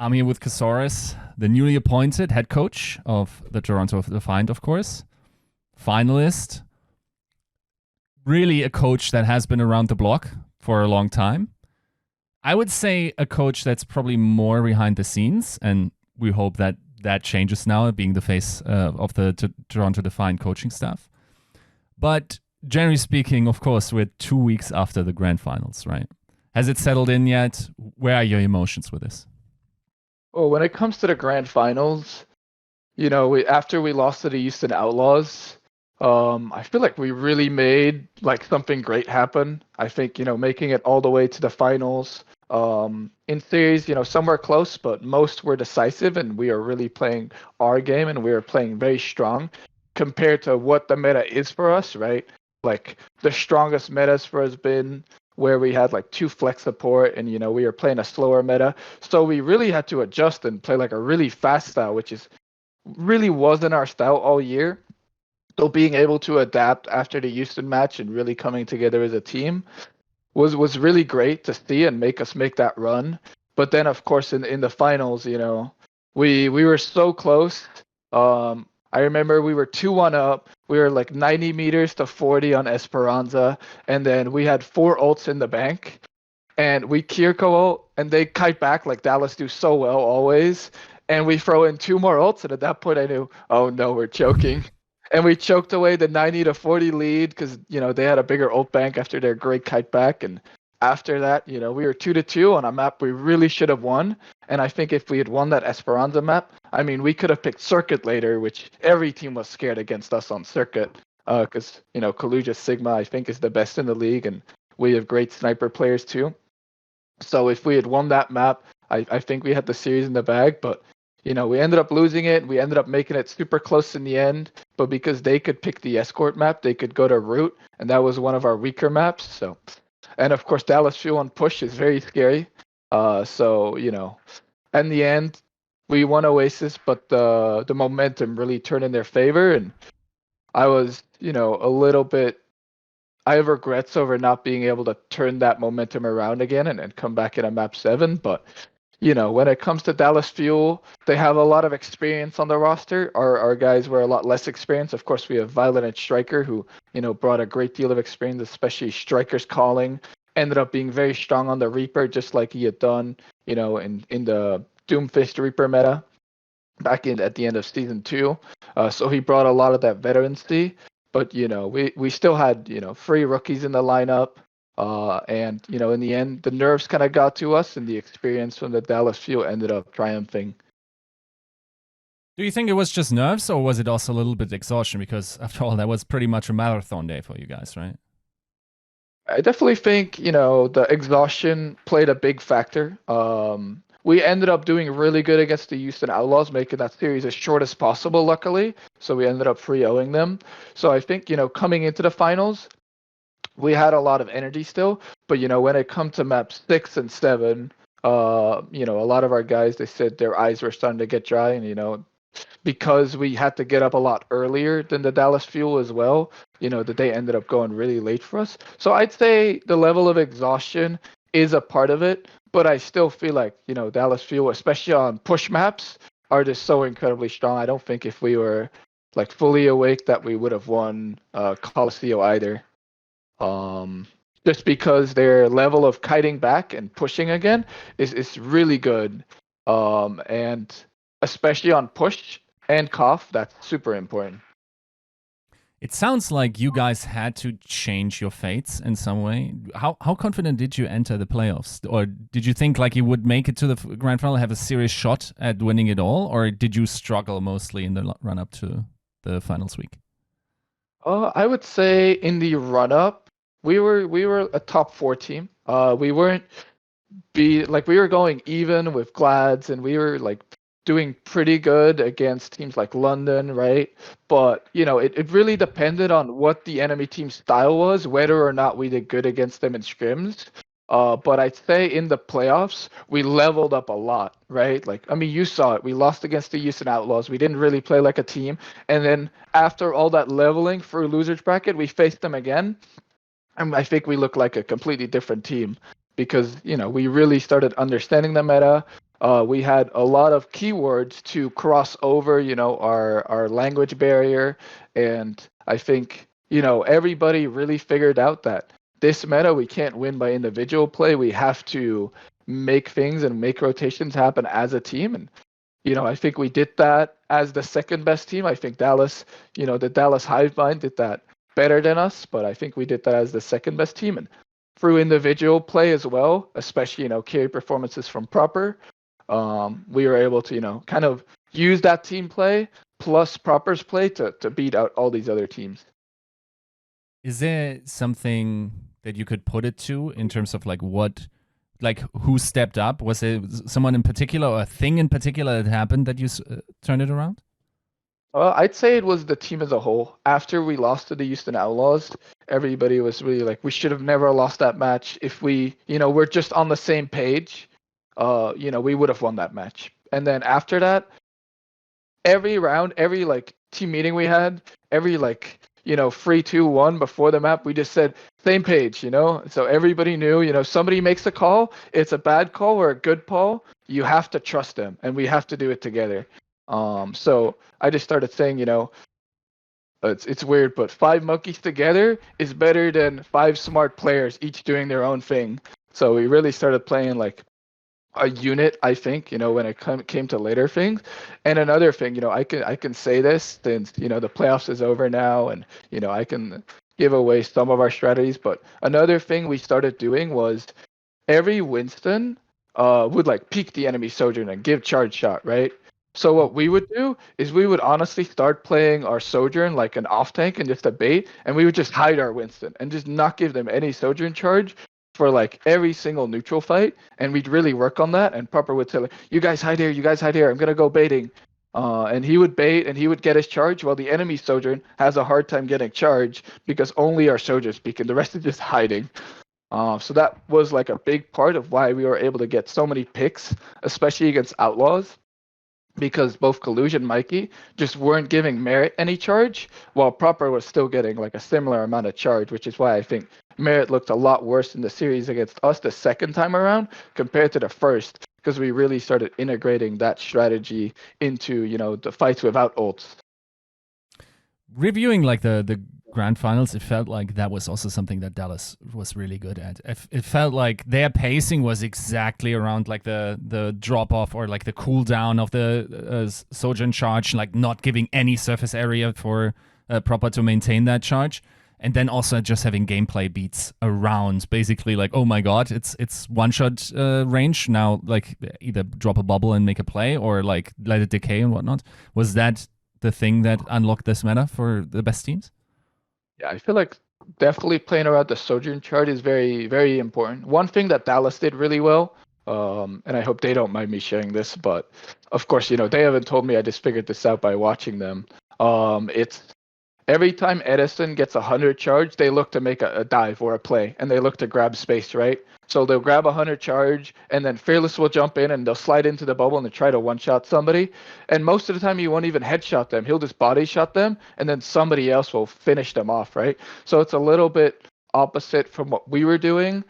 I'm here with Casores, the newly appointed head coach of the Toronto Defiant, of course. Finalist. Really a coach that has been around the block for a long time. I would say a coach that's probably more behind the scenes, and we hope that that changes now, being the face of the Toronto Defiant coaching staff. But generally speaking, of course, we're 2 weeks after the grand finals, right? Has it settled in yet? Where are your emotions with this? Well, when it comes to the grand finals, after we lost to the Houston Outlaws, I feel like we really made like something great happen. I think, making it all the way to the finals, in series, some were close, but most were decisive, and we are really playing our game, and we are playing very strong compared to what the meta is for us, right? Like the strongest metas for us been where we had like 2 flex support, and we were playing a slower meta. So we really had to adjust and play like a really fast style, which is really wasn't our style all year. So being able to adapt after the Houston match and really coming together as a team was really great to see and make us make that run. But then of course in the finals, we were so close. I remember we were 2-1 up. We were like 90 meters to 40 on Esperanza, and then we had 4 ults in the bank. And we Kiriko ult, and they kite back like Dallas do so well always. And we throw in 2 more ults, and at that point I knew, oh no, we're choking. And we choked away the 90 to 40 lead because they had a bigger ult bank after their great kite back. And after that, we were 2-2 on a map we really should have won. And I think if we had won that Esperanza map, I mean, we could have picked Circuit later, which every team was scared against us on Circuit. Because Kaluja Sigma I think is the best in the league, and we have great sniper players too. So if we had won that map, I think we had the series in the bag. But we ended up losing it. We ended up making it super close in the end. But because they could pick the escort map, they could go to route, and that was one of our weaker maps. So, and of course, Dallas Fuel on push is very scary. So in the end, we won Oasis, but the momentum really turned in their favor, and I was a little bit. I have regrets over not being able to turn that momentum around again and come back in a map 7. But when it comes to Dallas Fuel, they have a lot of experience on the roster. Our guys were a lot less experienced. Of course, we have Violet and Striker, who brought a great deal of experience, especially Striker's calling. Ended up being very strong on the Reaper, just like he had done, in the Doomfist Reaper meta back at the end of season 2. So he brought a lot of that veterancy. But we still had 3 rookies in the lineup. And in the end, the nerves kind of got to us, and the experience from the Dallas Fuel ended up triumphing. Do you think it was just nerves, or was it also a little bit exhaustion? Because after all, that was pretty much a marathon day for you guys, right? I definitely think the exhaustion played a big factor. We ended up doing really good against the Houston Outlaws, making that series as short as possible, luckily. So we ended up 3-0ing them. So I think coming into the finals, we had a lot of energy still, but when it comes to maps 6 and 7, a lot of our guys, they said their eyes were starting to get dry, and because we had to get up a lot earlier than the Dallas Fuel as well, the day ended up going really late for us. So I'd say the level of exhaustion is a part of it, but I still feel like Dallas Fuel, especially on push maps, are just so incredibly strong. I don't think if we were like fully awake that we would have won Coliseum either. Just because their level of kiting back and pushing again is really good. And especially on push and cough, that's super important. It sounds like you guys had to change your fates in some way. How confident did you enter the playoffs? Or did you think like you would make it to the grand final, have a serious shot at winning it all? Or did you struggle mostly in the run-up to the finals week? I would say in the run-up, we were a top 4 team. We weren't we were going even with Glads, and we were like doing pretty good against teams like London, right? But it really depended on what the enemy team's style was, whether or not we did good against them in scrims. But I'd say in the playoffs, we leveled up a lot, right? Like, I mean, you saw it. We lost against the Houston Outlaws. We didn't really play like a team. And then after all that leveling for losers bracket, we faced them again. And I think we look like a completely different team because, we really started understanding the meta. we had a lot of keywords to cross over, our language barrier. And I think, everybody really figured out that this meta, we can't win by individual play. We have to make things and make rotations happen as a team. And, I think we did that as the second best team. I think Dallas, the Dallas Hive Mind did that better than us, but I think we did that as the second best team. And through individual play as well, especially, carry performances from Proper, we were able to, kind of use that team play plus Proper's play to beat out all these other teams. Is there something that you could put it to in terms of who stepped up? Was it someone in particular or a thing in particular that happened that you turned it around? I'd say it was the team as a whole. After we lost to the Houston Outlaws, everybody was really like, we should have never lost that match. If we, we're just on the same page, we would have won that match. And then after that, every round, every team meeting we had, every 3-2-1 before the map, we just said same page, so everybody knew, somebody makes a call, it's a bad call or a good call, you have to trust them and we have to do it together. So I just started saying, it's weird, but 5 monkeys together is better than 5 smart players each doing their own thing. So we really started playing like a unit, I think, when it came to later things. And another thing, I can say this since, the playoffs is over now and, I can give away some of our strategies. But another thing we started doing was every Winston would peek the enemy Sojourn and give charge shot, right? So what we would do is we would honestly start playing our Sojourn like an off tank and just a bait, and we would just hide our Winston and just not give them any Sojourn charge for every single neutral fight, and we'd really work on that. And Proper would say you guys hide here, I'm gonna go baiting. And he would bait and he would get his charge while the enemy Sojourn has a hard time getting charge because only our Sojourn speak and the rest is just hiding. So that was a big part of why we were able to get so many picks, especially against Outlaws, because both Kaluj and Mikey just weren't giving Merit any charge, while Proper was still getting a similar amount of charge, which is why I think Merit looked a lot worse in the series against us the second time around compared to the first, because we really started integrating that strategy into, the fights without ults. Reviewing the grand finals, it felt like that was also something that Dallas was really good at. It felt like their pacing was exactly around the drop off or the cooldown of the Sojourn charge, not giving any surface area for Proper to maintain that charge. And then also just having gameplay beats around, basically oh my god, it's one shot range now. Either drop a bubble and make a play, or let it decay and whatnot. Was that the thing that unlocked this meta for the best teams? Yeah, I feel like definitely playing around the Sojourn chart is very, very important. One thing that Dallas did really well, and I hope they don't mind me sharing this, but of course, they haven't told me. I just figured this out by watching them. It's every time Edison gets 100 charge, they look to make a dive or a play, and they look to grab space, right? So they'll grab 100 charge, and then Fearless will jump in, and they'll slide into the bubble, and they try to one-shot somebody. And most of the time, you won't even headshot them. He'll just body shot them, and then somebody else will finish them off, right? So it's a little bit opposite from what we were doing,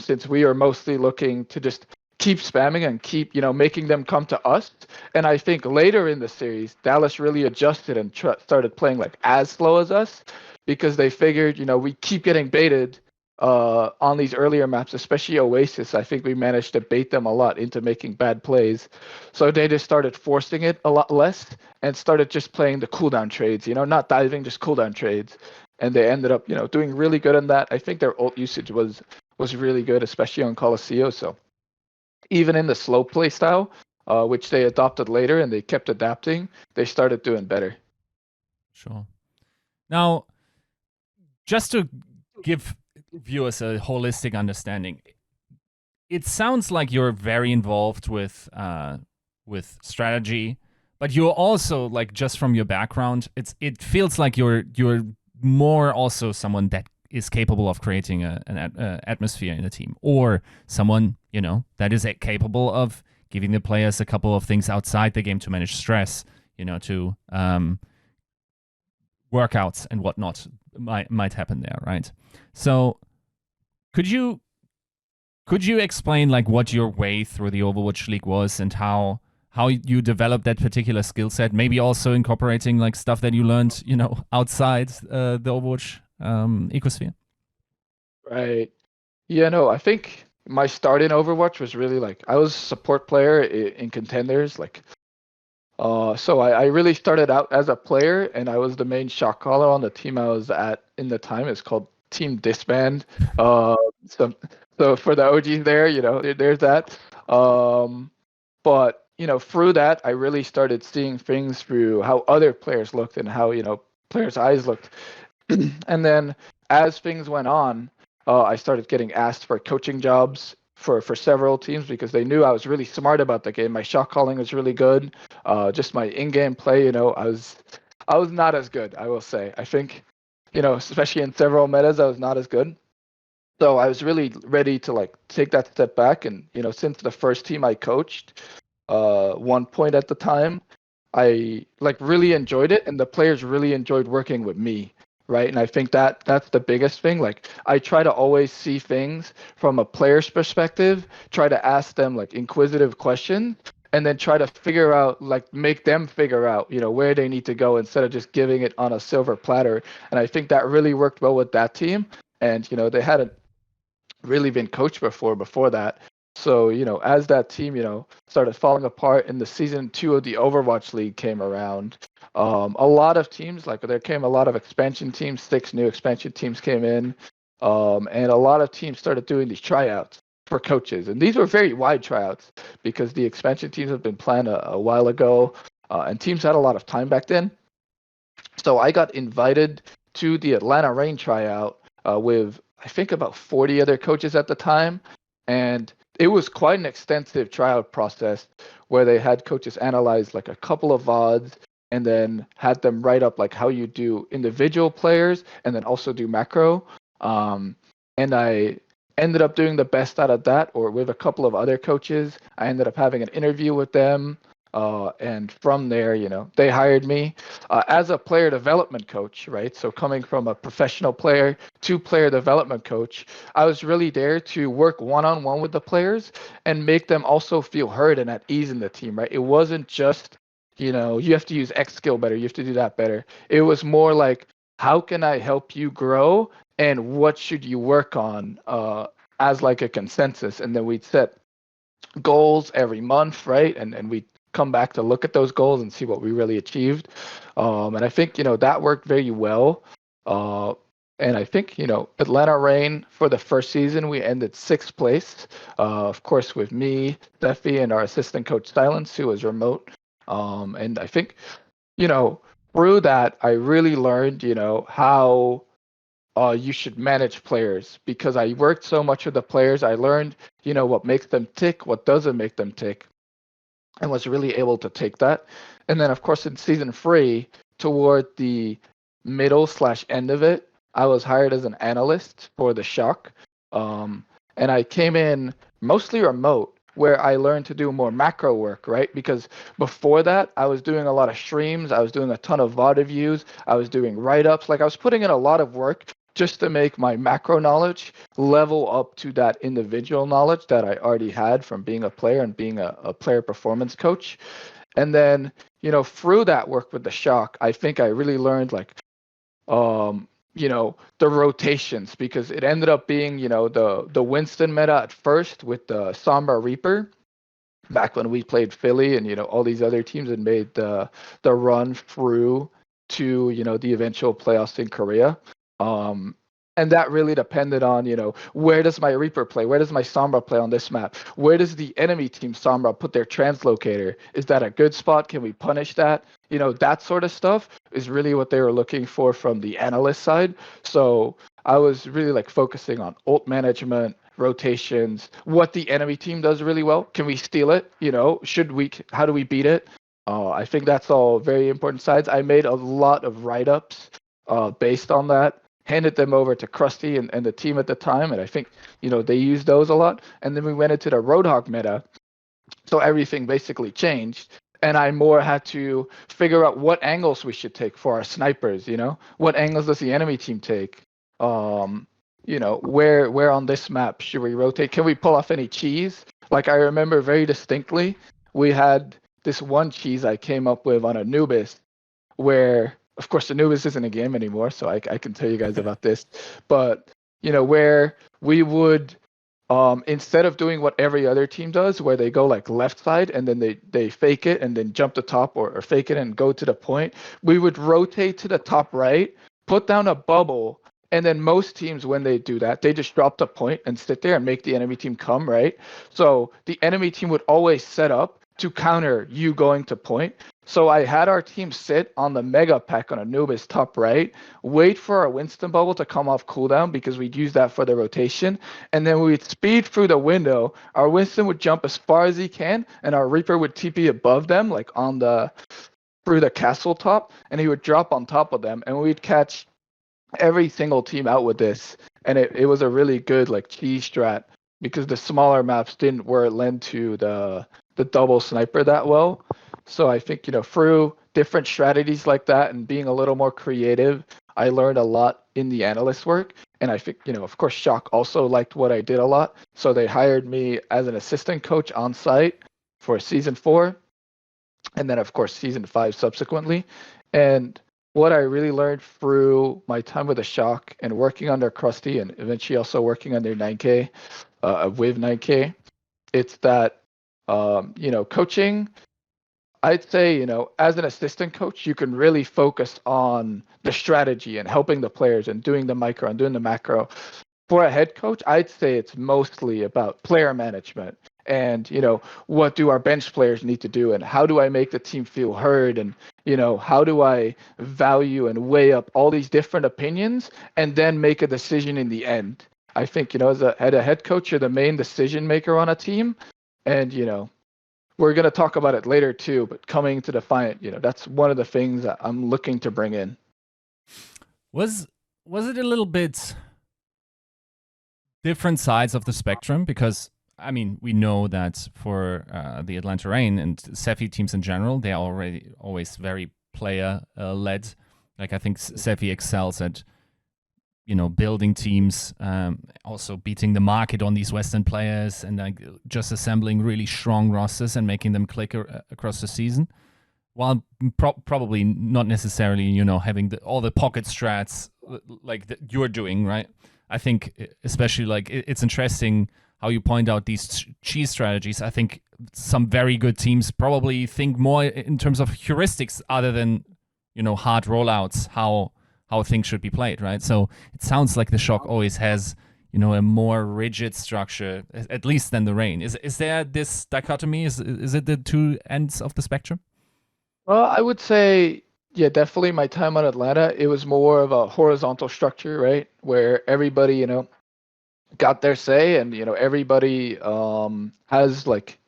since we are mostly looking to just keep spamming and keep, making them come to us. And I think later in the series, Dallas really adjusted and started playing as slow as us, because they figured, we keep getting baited on these earlier maps, especially Oasis. I think we managed to bait them a lot into making bad plays. So they just started forcing it a lot less and started just playing the cooldown trades, not diving, just cooldown trades. And they ended up, doing really good on that. I think their ult usage was really good, especially on Colosseo. So even in the slow play style, which they adopted later and they kept adapting, they started doing better. Sure. Now, just to give viewers a holistic understanding, it sounds like you're very involved with strategy, but you're also just from your background, it feels like you're more also someone that is capable of creating an atmosphere in a team, or someone that is capable of giving the players a couple of things outside the game to manage stress, to workouts and whatnot might happen there, right? So could you Could you explain like what your way through the Overwatch League was and how you developed that particular skill set? Maybe also incorporating like stuff that you learned, outside the Overwatch ecosphere. Right. Yeah, no, I think my start in Overwatch was really like I was a support player in contenders. So I really started out as a player, and I was the main shot caller on the team I was at in the time. It's called Team Disband. Uh, so so for the OGs there, there's that. But through that, I really started seeing things through how other players looked and how players' eyes looked. And then as things went on, I started getting asked for coaching jobs for several teams because they knew I was really smart about the game. My shot calling was really good. Just my in-game play, I was not as good, I will say. I think, especially in several metas, I was not as good. So I was really ready to like take that step back. And since the first team I coached, 1 point at the time, I like really enjoyed it, and the players really enjoyed working with me, right? And I think that's the biggest thing. Like I try to always see things from a player's perspective, try to ask them like inquisitive questions, and then try to figure out like make them figure out, where they need to go instead of just giving it on a silver platter. And I think that really worked well with that team. And they hadn't really been coached before that. So, as that team, started falling apart and the season 2 of the Overwatch League came around, a lot of teams, like there came a lot of expansion teams, 6 new expansion teams came in, and a lot of teams started doing these tryouts for coaches. And these were very wide tryouts because the expansion teams have been planned a while ago, and teams had a lot of time back then. So I got invited to the Atlanta Reign tryout with I think about 40 other coaches at the time, and it was quite an extensive tryout process where they had coaches analyze like a couple of VODs and then had them write up like how you do individual players and then also do macro. And I ended up doing the best out of that, or with a couple of other coaches. I ended up having an interview with them. And from there, they hired me as a player development coach, right? So coming from a professional player to player development coach, I was really there to work one-on-one with the players and make them also feel heard and at ease in the team, right? It wasn't just, you have to use X skill better, you have to do that better. It was more like, how can I help you grow and what should you work on as like a consensus? And then we'd set goals every month, right? And we come back to look at those goals and see what we really achieved. And I think, that worked very well. And I think, Atlanta Reign for the first season, we ended 6th place. Of course, with me, Steffi, and our assistant coach, Silence, who was remote. And I think, through that, I really learned, how you should manage players because I worked so much with the players. I learned, what makes them tick, what doesn't make them tick, and was really able to take that. And then, of course, in season 3, toward the middle/end of it, I was hired as an analyst for the Shock. And I came in mostly remote, where I learned to do more macro work, right? Because before that, I was doing a lot of streams, I was doing a ton of VOD reviews, I was doing write-ups, like I was putting in a lot of work just to make my macro knowledge level up to that individual knowledge that I already had from being a player and being a player performance coach. And then, through that work with the Shock, I think I really learned like, the rotations, because it ended up being, the Winston meta at first with the Sombra Reaper back when we played Philly, and all these other teams had made the run through to the eventual playoffs in Korea. And that really depended on, where does my Reaper play? Where does my Sombra play on this map? Where does the enemy team Sombra put their translocator? Is that a good spot? Can we punish that? That sort of stuff is really what they were looking for from the analyst side. So I was really like focusing on ult management, rotations, what the enemy team does really well. Can we steal it? How do we beat it? I think that's all very important sides. I made a lot of write-ups based on that, handed them over to Krusty and the team at the time, and I think, they used those a lot. And then we went into the Roadhog meta, so everything basically changed, and I more had to figure out what angles we should take for our snipers, what angles does the enemy team take? where on this map should we rotate? Can we pull off any cheese? Like I remember very distinctly, we had this one cheese I came up with on Anubis, where of course Anubis isn't a game anymore, so I can tell you guys about this. But where we would instead of doing what every other team does, where they go like left side and then they fake it and then jump the top or fake it and go to the point, we would rotate to the top right, put down a bubble, and then most teams, when they do that, they just drop the point and sit there and make the enemy team come, right? So the enemy team would always set up to counter you going to point. So I had our team sit on the mega pack on Anubis top right, wait for our Winston bubble to come off cooldown because we'd use that for the rotation, and then we'd speed through the window. Our Winston would jump as far as he can, and our Reaper would TP above them, like through the castle top, and he would drop on top of them, and we'd catch every single team out with this. And it was a really good like cheese strat because the smaller maps didn't lend to the double sniper that well. So I think through different strategies like that and being a little more creative, I learned a lot in the analyst work. And I think of course Shock also liked what I did a lot, so they hired me as an assistant coach on site for season 4, and then of course season 5 subsequently. And what I really learned through my time with the Shock and working under Krusty and eventually also working under 9K, with 9K, it's that, coaching, I'd say, as an assistant coach, you can really focus on the strategy and helping the players and doing the micro and doing the macro. For a head coach, I'd say it's mostly about player management and, what do our bench players need to do and how do I make the team feel heard and, how do I value and weigh up all these different opinions and then make a decision in the end. I think, as a head coach, you're the main decision maker on a team. And, we're going to talk about it later too, but coming to Defiant, that's one of the things that I'm looking to bring in. Was it a little bit different sides of the spectrum? Because I mean, we know that for the Atlanta Reign and Sephi teams in general, they are always very player led. Like I think Sephi excels at building teams, also beating the market on these Western players, and like just assembling really strong rosters and making them click across the season. While probably not necessarily, having all the pocket strats like that you're doing, right? I think especially like it's interesting how you point out these cheese strategies. I think some very good teams probably think more in terms of heuristics other than, hard rollouts, how things should be played, right? So it sounds like the Shock always has, a more rigid structure, at least than the Reign. Is there this dichotomy? Is it the two ends of the spectrum? Well, I would say, yeah, definitely my time on Atlanta, it was more of a horizontal structure, right? Where everybody, got their say and, everybody has like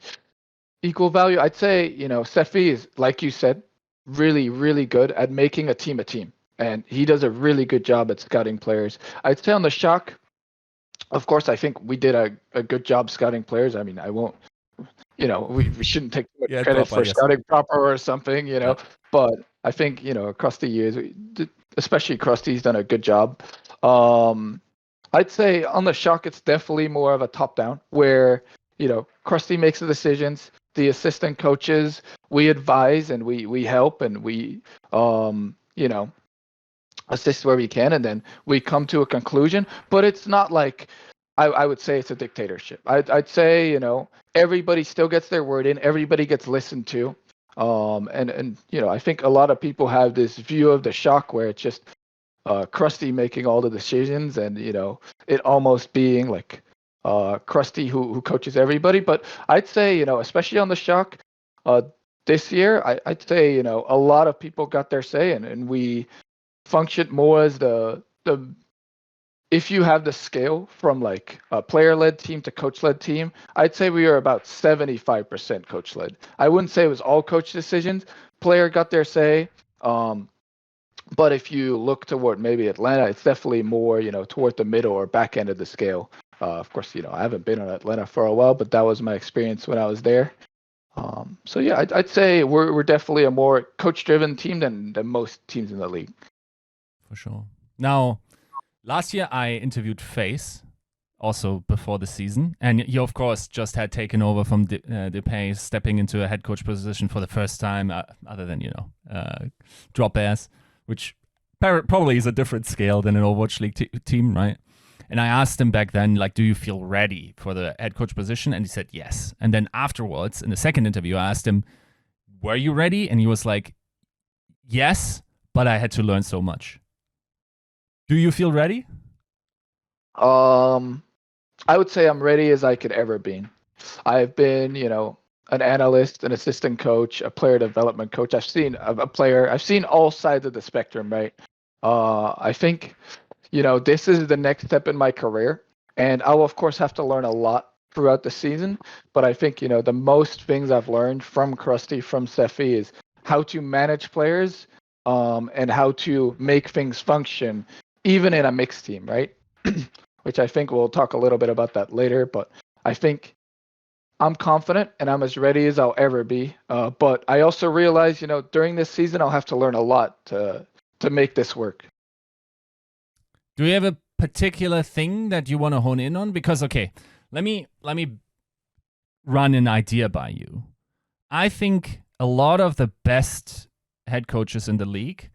equal value. I'd say, Sephi is, like you said, really, really good at making a team. And he does a really good job at scouting players. I'd say on the Shock, of course, I think we did a good job scouting players. I mean, I won't, we shouldn't take too much credit for scouting proper or something, Yeah. But I think, across the years, especially Krusty's done a good job. I'd say on the Shock, it's definitely more of a top-down where, Krusty makes the decisions. The assistant coaches, we advise and we help and we, assist where we can, and then we come to a conclusion. But it's not like I would say it's a dictatorship. I'd say everybody still gets their word in, everybody gets listened to, and I think a lot of people have this view of the Shock where it's just Krusty making all the decisions, and it almost being like Krusty who coaches everybody. But I'd say especially on the Shock, this year I'd say a lot of people got their say, and we function more as the if you have the scale from like a player-led team to coach-led team, I'd say we are about 75% coach-led. I wouldn't say it was all coach decisions. Player got their say. But if you look toward maybe Atlanta, it's definitely more, toward the middle or back end of the scale. Of course, I haven't been on Atlanta for a while, but that was my experience when I was there. So yeah, I'd say we're definitely a more coach-driven team than most teams in the league. For sure. Now, Last year, I interviewed Face, also before the season, and he, of course, just had taken over from Depay, stepping into a head coach position for the first time, other than, drop airs, which probably is a different scale than an Overwatch League team, right? And I asked him back then, like, do you feel ready for the head coach position? And he said yes. And then afterwards, in the second interview, I asked him, were you ready? And he was like, yes, but I had to learn so much. Do you feel ready? I would say I'm ready as I could ever be. I've been, an analyst, an assistant coach, a player development coach. I've seen I've seen all sides of the spectrum, right? I think, this is the next step in my career, and I'll of course have to learn a lot throughout the season. But I think, the most things I've learned from Krusty, from Sephi, is how to manage players, and how to make things function, even in a mixed team, right? Which I think we'll talk a little bit about that later. But I think I'm confident and I'm as ready as I'll ever be. But I also realize, during this season, I'll have to learn a lot to make this work. Do you have a particular thing that you want to hone in on? Because, okay, let me run an idea by you. I think a lot of the best head coaches in the league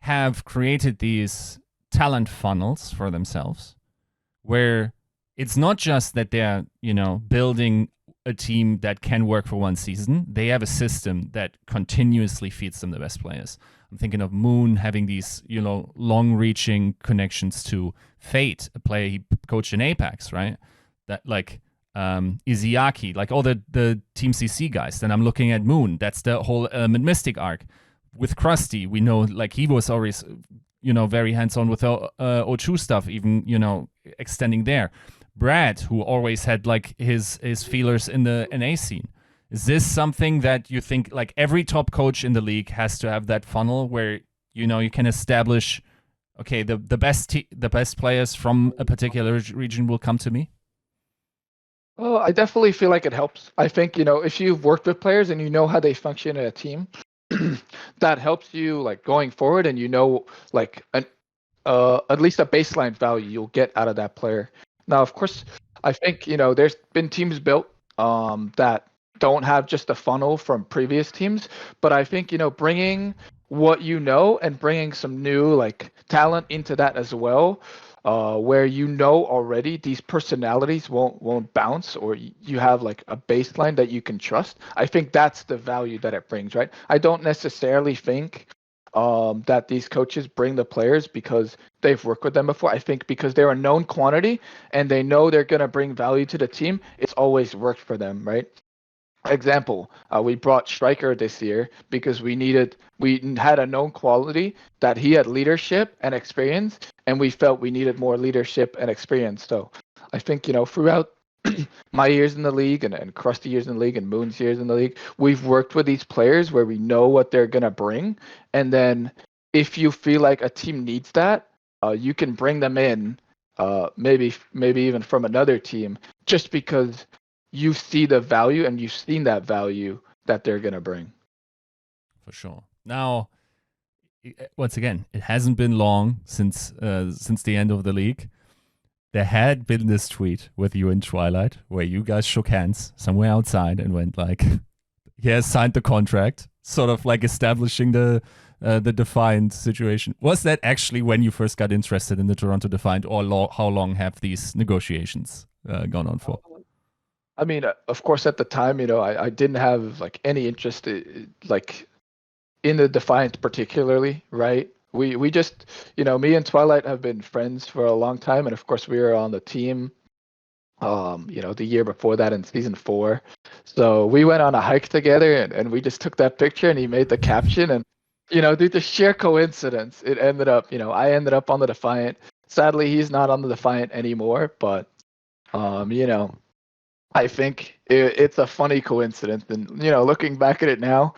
have created these talent funnels for themselves, where it's not just that they're, building a team that can work for one season. They have a system that continuously feeds them the best players. I'm thinking of Moon having these, long-reaching connections to Fate, a player he coached in Apex, right? That, like, Izayaki, like all the Team CC guys. Then I'm looking at Moon. That's the whole Mystic arc. With Krusty, we know, like, he was always, very hands-on with O2 stuff, even, extending there. Brad, who always had, like, his feelers in the NA scene. Is this something that you think, like, every top coach in the league has to have that funnel where, you can establish, okay, the best players from a particular region will come to me? Well, I definitely feel like it helps. I think, if you've worked with players and you know how they function in a team, that helps you, like, going forward, and like, at least a baseline value you'll get out of that player. Now, of course, I think, there's been teams built that don't have just a funnel from previous teams, but I think, bringing what and bringing some new, like, talent into that as well, where already these personalities won't bounce, or you have, like, a baseline that you can trust. I think that's the value that it brings, right? I don't necessarily think that these coaches bring the players because they've worked with them before. I think because they're a known quantity and they know they're going to bring value to the team, it's always worked for them, right? Example, we brought Striker this year because we had a known quality that he had leadership and experience, and we felt we needed more leadership and experience. So I think, throughout my years in the league and Krusty years in the league and Moon's years in the league, we've worked with these players where we know what they're going to bring. And then if you feel like a team needs that, you can bring them in, maybe even from another team, just because you see the value and you've seen that value that they're going to bring. For sure. Now, once again, it hasn't been long since the end of the league. There had been this tweet with you and Twilight where you guys shook hands somewhere outside and went like, he has signed the contract, sort of like establishing the Defiant situation. Was that actually when you first got interested in the Toronto Defiant, or how long have these negotiations gone on for? I mean, of course, at the time, I didn't have, like, any interest, like, in the Defiant particularly, right? We just, me and Twilight have been friends for a long time, and of course we were on the team, the year before that in season 4. So we went on a hike together, and we just took that picture, and he made the caption, and due to sheer coincidence, it ended up, I ended up on the Defiant. Sadly, he's not on the Defiant anymore, but I think it's a funny coincidence, and looking back at it now,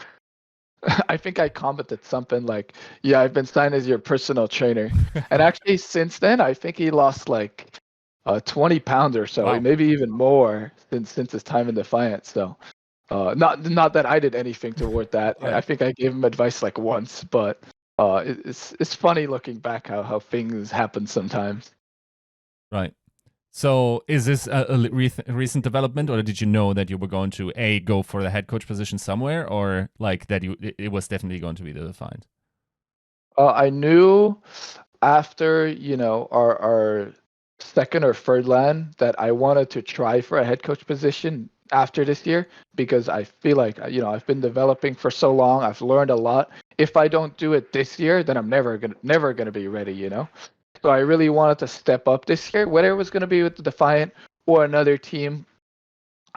I think I commented something like, yeah, I've been signed as your personal trainer. And actually, since then, I think he lost, like, 20 pounds or so, Wow. maybe even more since his time in Defiant. So not that I did anything toward that. Right. I think I gave him advice, like, once, but It's funny looking back how things happen sometimes. Right. So is this a recent development, or did you know that you were going to go for the head coach position somewhere, or like that it was definitely going to be the Defiant? I knew after our second or third LAN that I wanted to try for a head coach position after this year because I feel like I've been developing for so long. I've learned a lot. If I don't do it this year, then I'm never gonna be ready. So I really wanted to step up this year, whether it was gonna be with the Defiant or another team.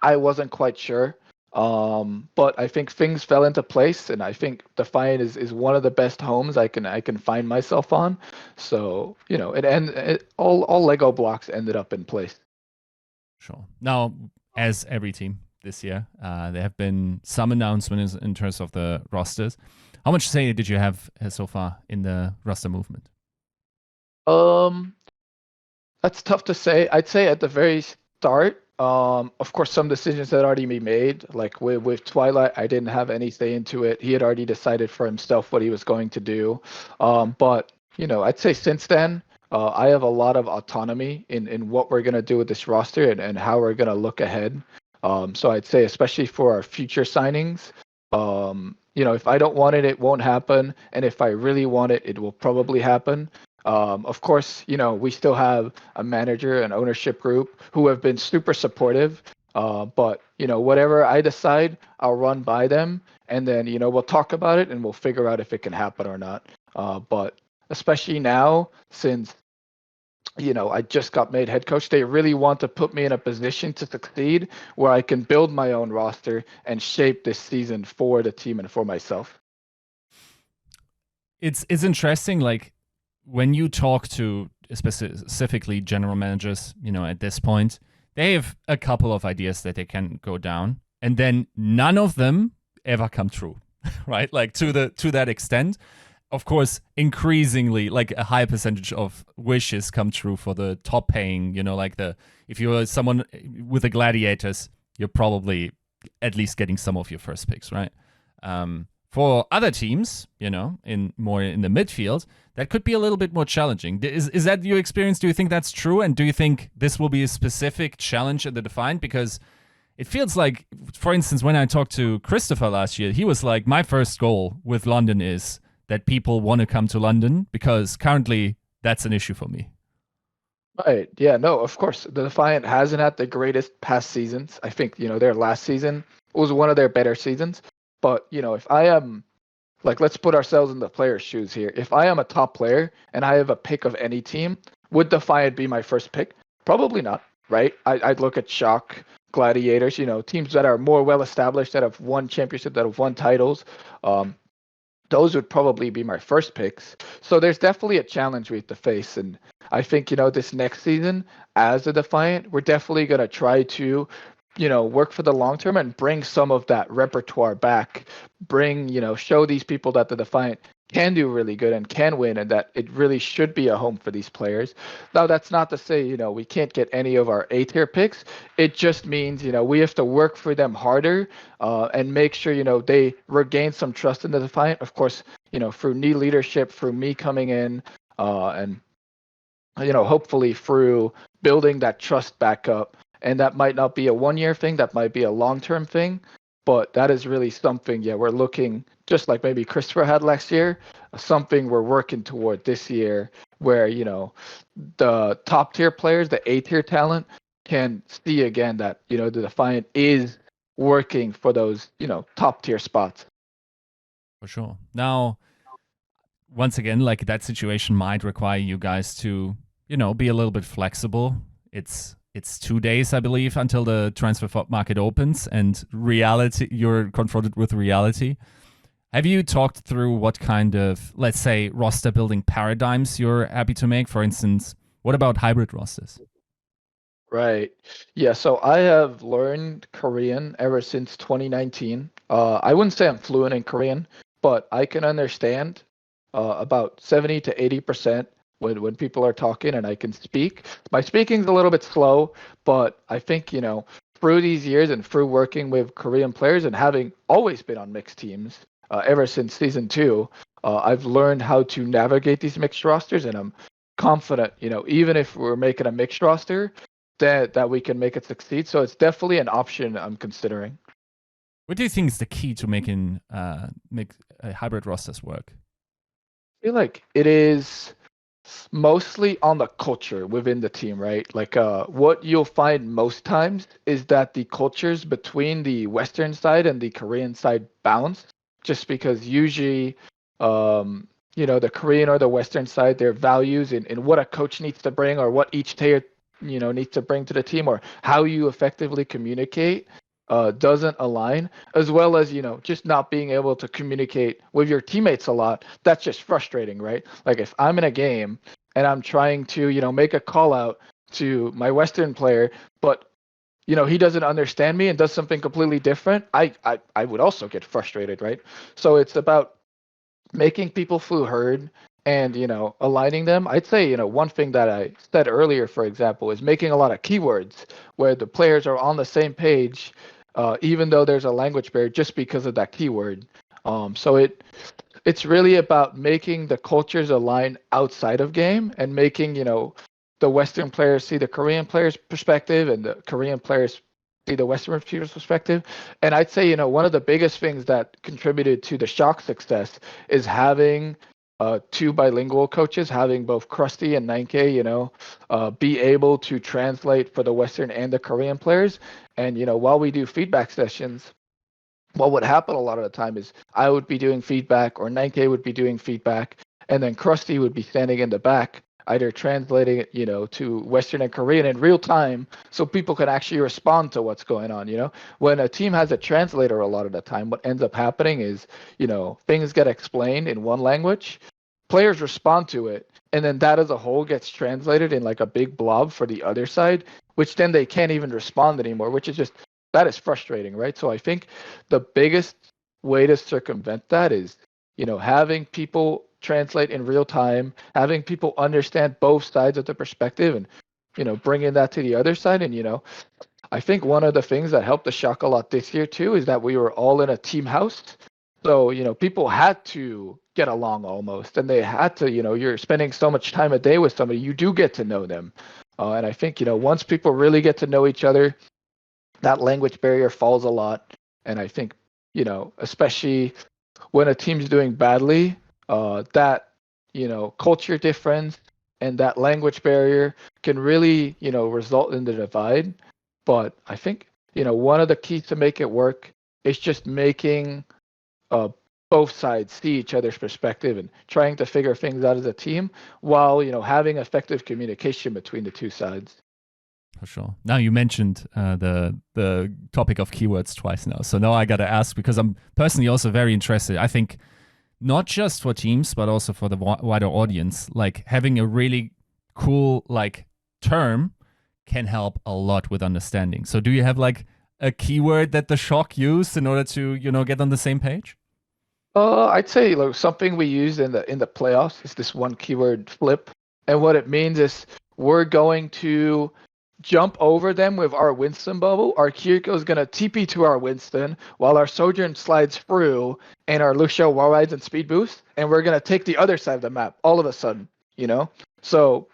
I wasn't quite sure. But I think things fell into place, and I think Defiant is one of the best homes I can find myself on. So all Lego blocks ended up in place. Sure. Now, as every team this year, there have been some announcements in terms of the rosters. How much say did you have so far in the roster movement? Um, That's tough to say. I'd say at the very start, of course, some decisions had already been made. Like with Twilight, I didn't have any say into it. He had already decided for himself what he was going to do. But I'd say since then, I have a lot of autonomy in what we're gonna do with this roster and how we're gonna look ahead. So I'd say, especially for our future signings, if I don't want it, it won't happen. And if I really want it, it will probably happen. Of course, we still have a manager and ownership group who have been super supportive. But whatever I decide, I'll run by them, and then we'll talk about it and we'll figure out if it can happen or not. But especially now, since I just got made head coach, they really want to put me in a position to succeed where I can build my own roster and shape this season for the team and for myself. It's interesting, like when you talk to specifically general managers, at this point, they have a couple of ideas that they can go down, and then none of them ever come true, right? Like to that extent. Of course, increasingly, like a high percentage of wishes come true for the top paying. If you're someone with the gladiators, you're probably at least getting some of your first picks, right? For other teams, in the midfield, that could be a little bit more challenging. Is that your experience? Do you think that's true? And do you think this will be a specific challenge at the Defiant? Because it feels like, for instance, when I talked to Christopher last year, he was like, my first goal with London is that people want to come to London, because currently that's an issue for me. Right. Yeah, no, of course. The Defiant hasn't had the greatest past seasons. I think, their last season was one of their better seasons. But, if I am, like, let's put ourselves in the player's shoes here. If I am a top player and I have a pick of any team, would Defiant be my first pick? Probably not, right? I'd look at Shock, Gladiators, teams that are more well established, that have won championship, that have won titles. Those would probably be my first picks. So there's definitely a challenge we have to face. And I think, this next season, as a Defiant, we're definitely going to try to, work for the long term and bring some of that repertoire back. Show these people that the Defiant can do really good and can win, and that it really should be a home for these players. Now, that's not to say, we can't get any of our A-tier picks. It just means, we have to work for them harder and make sure, they regain some trust in the Defiant. Of course, through new leadership, through me coming in, and, hopefully through building that trust back up. And that might not be a one-year thing. That might be a long-term thing. But that is really something, we're looking, just like maybe Christopher had last year, something we're working toward this year where, the top tier players, the A-tier talent, can see again that, the Defiant is working for those, top tier spots. For sure. Now, once again, like that situation might require you guys to, be a little bit flexible. It's 2 days, I believe, until the transfer market opens, and you're confronted with reality. Have you talked through what kind of, let's say, roster building paradigms you're happy to make? For instance, what about hybrid rosters? Right. Yeah, so I have learned Korean ever since 2019. I wouldn't say I'm fluent in Korean, but I can understand about 70 to 80% when people are talking, and I can speak. My speaking's a little bit slow, but I think, through these years and through working with Korean players and having always been on mixed teams, ever since season 2. I've learned how to navigate these mixed rosters, and I'm confident, even if we're making a mixed roster, that we can make it succeed. So it's definitely an option I'm considering. What do you think is the key to making make hybrid rosters work? I feel like it is mostly on the culture within the team, right? Like what you'll find most times is that the cultures between the Western side and the Korean side bounce, just because usually the Korean or the Western side, their values in what a coach needs to bring, or what each tier needs to bring to the team, or how you effectively communicate doesn't align, as well as just not being able to communicate with your teammates a lot. That's just frustrating, right? Like if I'm in a game and I'm trying to make a call out to my Western player, but he doesn't understand me and does something completely different, I would also get frustrated, right? So it's about making people feel heard and aligning them. I'd say one thing that I said earlier, for example, is making a lot of keywords where the players are on the same page, even though there's a language barrier, just because of that keyword. So it's really about making the cultures align outside of game, and making the Western players see the Korean players' perspective, and the Korean players see the Western players' perspective. And I'd say one of the biggest things that contributed to the Shock success is having two bilingual coaches, having both Krusty and 9K, be able to translate for the Western and the Korean players. And while we do feedback sessions, what would happen a lot of the time is I would be doing feedback, or 9K would be doing feedback, and then Krusty would be standing in the back, either translating it, to Western and Korean in real time, so people can actually respond to what's going on. When a team has a translator, a lot of the time, what ends up happening is, things get explained in one language, players respond to it, and then that as a whole gets translated in like a big blob for the other side, which then they can't even respond anymore, which is just, that is frustrating, right? So I think the biggest way to circumvent that is, having people translate in real time, having people understand both sides of the perspective, and, bringing that to the other side. And, I think one of the things that helped the Shock a lot this year too is that we were all in a team house. So, people had to get along almost, and they had to, you're spending so much time a day with somebody, you do get to know them. And I think, once people really get to know each other, that language barrier falls a lot. And I think, especially when a team's doing badly, that, culture difference and that language barrier can really, result in the divide. But I think, one of the keys to make it work is just making both sides see each other's perspective and trying to figure things out as a team, while, having effective communication between the two sides. For sure. Now you mentioned the topic of keywords twice now. So now I got to ask, because I'm personally also very interested. I think not just for teams, but also for the wider audience, like having a really cool term can help a lot with understanding. So do you have like a keyword that the Shock used in order to get on the same page? I'd say something we used in the playoffs is this one keyword, flip. And what it means is we're going to jump over them with our Winston bubble. Our Kiriko is going to TP to our Winston while our Sojourn slides through, and our Lucio wall rides and speed boost, and we're going to take the other side of the map all of a sudden, So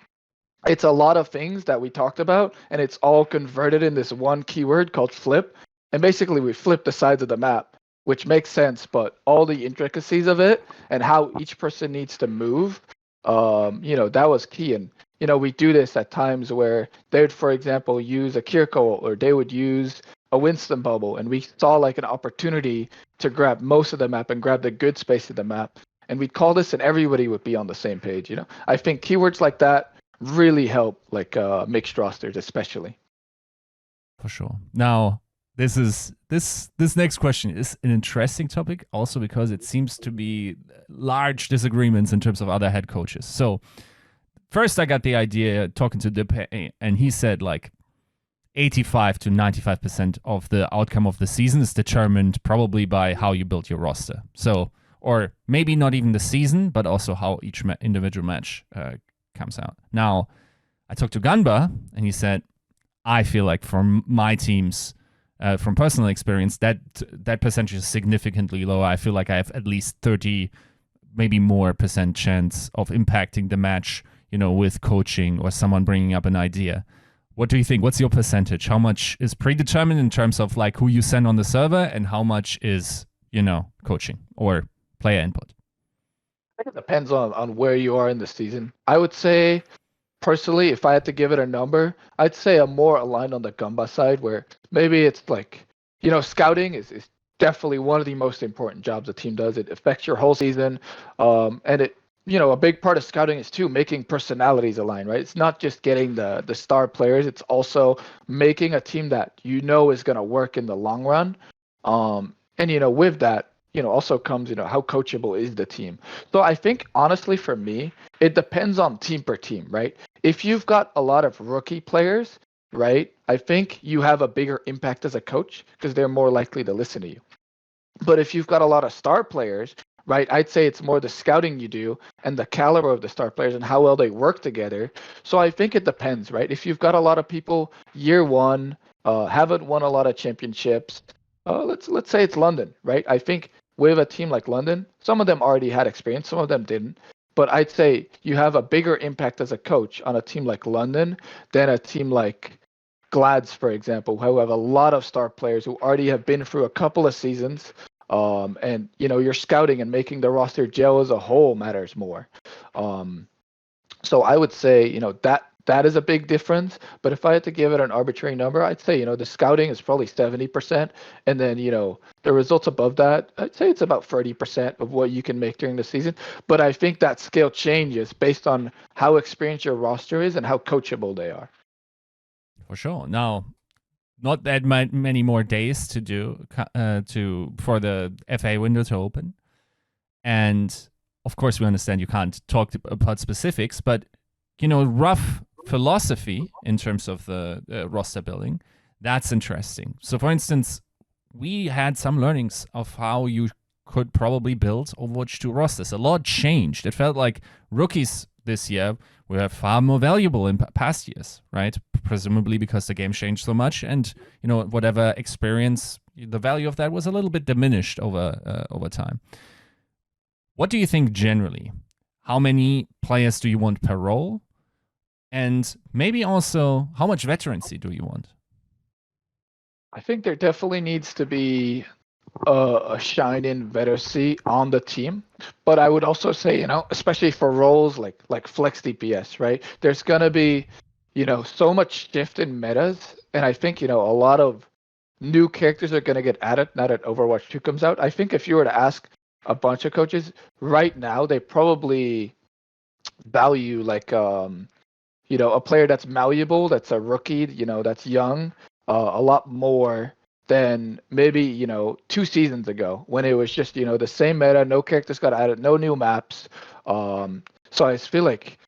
it's a lot of things that we talked about, and it's all converted in this one keyword called flip. And basically we flip the sides of the map, which makes sense, but all the intricacies of it and how each person needs to move, that was key. And we do this at times where they would, for example, use a Kiriko, or they would use a Winston bubble, and we saw like an opportunity to grab most of the map and grab the good space of the map. And we'd call this, and everybody would be on the same page. I think keywords like that really help, like mixed rosters especially. For sure. Now, this next question is an interesting topic, also because it seems to be large disagreements in terms of other head coaches. So first, I got the idea talking to Dip, and he said like 85 to 95% of the outcome of the season is determined probably by how you build your roster. So, or maybe not even the season, but also how each individual match comes out. Now, I talked to Ganba, and he said, I feel like for my teams, from personal experience, that percentage is significantly lower. I feel like I have at least 30, maybe more % chance of impacting the match, with coaching or someone bringing up an idea. What do you think? What's your percentage? How much is predetermined in terms of like who you send on the server, and how much is, coaching or player input? I think it depends on where you are in the season. I would say, personally, if I had to give it a number, I'd say I'm more aligned on the Gumba side, where maybe it's like, scouting is definitely one of the most important jobs a team does. It affects your whole season. And it, a big part of scouting is too making personalities align, right? It's not just getting the star players, it's also making a team that is going to work in the long run. And with that, also comes, how coachable is the team. So I think honestly for me, it depends on team per team, right? If you've got a lot of rookie players, right, I think you have a bigger impact as a coach because they're more likely to listen to you. But if you've got a lot of star players, right, I'd say it's more the scouting you do and the caliber of the star players and how well they work together. So I think it depends, right? If you've got a lot of people year one, haven't won a lot of championships, let's say it's London, right? I think with a team like London, some of them already had experience, some of them didn't. But I'd say you have a bigger impact as a coach on a team like London than a team like Glads, for example, who have a lot of star players who already have been through a couple of seasons. And your scouting and making the roster gel as a whole matters more. So I would say, that is a big difference. But if I had to give it an arbitrary number, I'd say, the scouting is probably 70%. And then, the results above that, I'd say it's about 30% of what you can make during the season. But I think that scale changes based on how experienced your roster is and how coachable they are. For sure. Now, not that many more days to do for the FA window to open. And of course, we understand you can't talk about specifics, but, rough philosophy in terms of the roster building, that's interesting. So, for instance, we had some learnings of how you could probably build Overwatch 2 rosters. A lot changed. It felt like rookies this year were far more valuable in past years, right? Presumably because the game changed so much, and whatever experience, the value of that was a little bit diminished over time. What do you think generally? How many players do you want per role? And maybe also, how much veterancy do you want? I think there definitely needs to be a shine in veterancy on the team. But I would also say, especially for roles like flex DPS, right? There's gonna be, so much shift in metas, and I think, a lot of new characters are gonna get added now that Overwatch 2 comes out. I think if you were to ask a bunch of coaches right now, they probably value like a player that's malleable, that's a rookie, that's young, a lot more than maybe 2 seasons ago when it was just the same meta, no characters got added, no new maps. So I feel like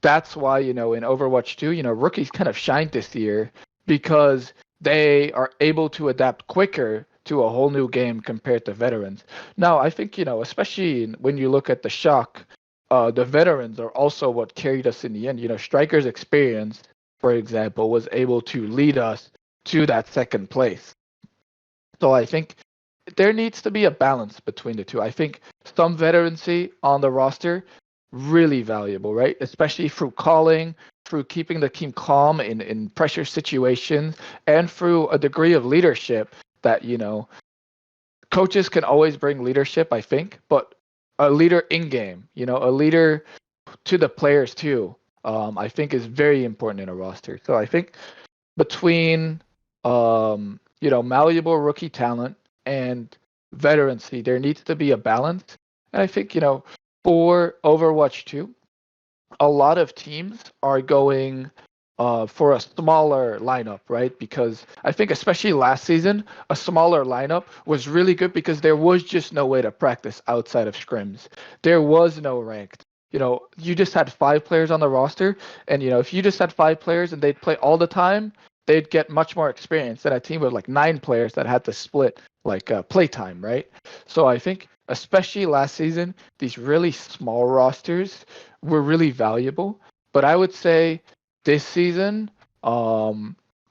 that's why in Overwatch 2 rookies kind of shined this year because they are able to adapt quicker to a whole new game compared to veterans. Now I think especially when you look at the shock, the veterans are also what carried us in the end. Striker's experience, for example, was able to lead us to that second place. So I think there needs to be a balance between the two. I think some veterancy on the roster, really valuable, right? Especially through calling, through keeping the team calm in pressure situations, and through a degree of leadership that, coaches can always bring leadership, I think, but a leader in game, a leader to the players too, I think is very important in a roster. So I think between malleable rookie talent and veterancy, there needs to be a balance. And I think, for Overwatch 2, a lot of teams are going for a smaller lineup, right? Because I think especially last season, a smaller lineup was really good because there was just no way to practice outside of scrims. There was no ranked. You just had 5 players on the roster, and if you just had 5 players and they'd play all the time, they'd get much more experience than a team with like 9 players that had to split like playtime, right? So I think especially last season, these really small rosters were really valuable. But I would say this season,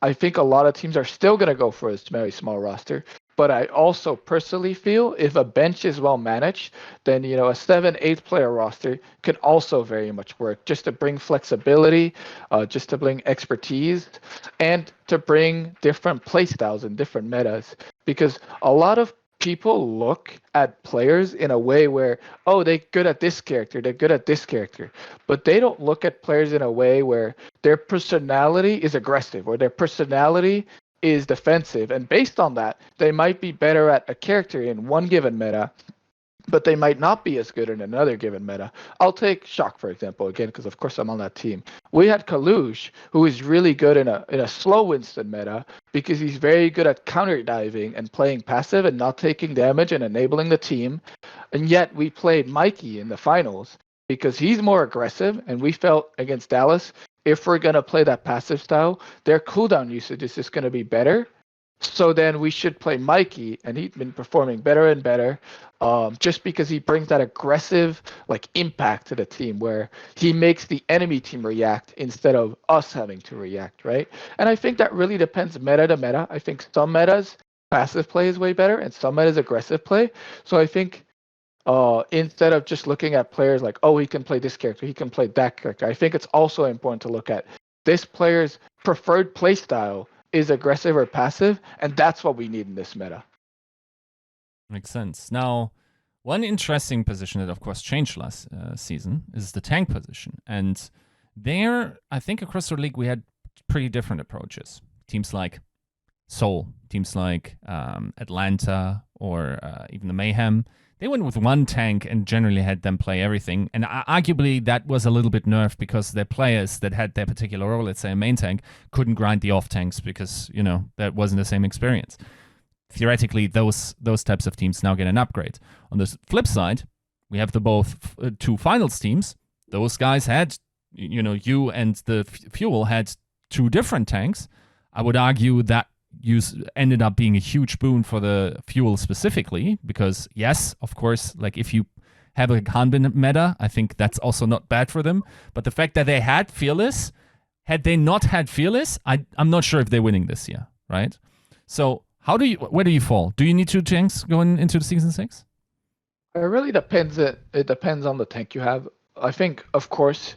I think a lot of teams are still going to go for a very small roster. But I also personally feel if a bench is well managed, then a 7, 8 player roster can also very much work, just to bring flexibility, just to bring expertise, and to bring different playstyles and different metas. Because a lot of people look at players in a way where, oh, they're good at this character, they're good at this character, but they don't look at players in a way where their personality is aggressive or their personality is defensive. And based on that, they might be better at a character in one given meta, but they might not be as good in another given meta. I'll take Shock, for example, again, because of course I'm on that team. We had Kalush, who is really good in a slow Winston meta because he's very good at counter diving and playing passive and not taking damage and enabling the team. And yet we played Mikey in the finals because he's more aggressive, and we felt against Dallas, if we're going to play that passive style, their cooldown usage is just going to be better. So then we should play Mikey, and he's been performing better and better, just because he brings that aggressive impact to the team where he makes the enemy team react instead of us having to react, right? And I think that really depends meta to meta. I think some metas passive play is way better, and some metas aggressive play. So I think instead of just looking at players like, oh, he can play this character, he can play that character, I think it's also important to look at this player's preferred play style is aggressive or passive, and that's what we need in this meta. Makes sense. Now, one interesting position that, of course, changed last season is the tank position. And there, I think across the league, we had pretty different approaches. Teams like Seoul, teams like Atlanta, or even the Mayhem, they went with one tank and generally had them play everything. And arguably, that was a little bit nerfed because their players that had their particular role, let's say a main tank, couldn't grind the off tanks because, that wasn't the same experience. Theoretically, those types of teams now get an upgrade. On the flip side, we have the two finals teams. Those guys had, you and the Fuel had two different tanks. I would argue that ended up being a huge boon for the Fuel specifically, because yes, of course, if you have a Hanbin meta, I think that's also not bad for them. But the fact that they had Fearless, had they not had Fearless, I'm not sure if they're winning this year, right? So where do you fall? Do you need two tanks going into the season 6? It really depends. It depends on the tank you have. I think, of course,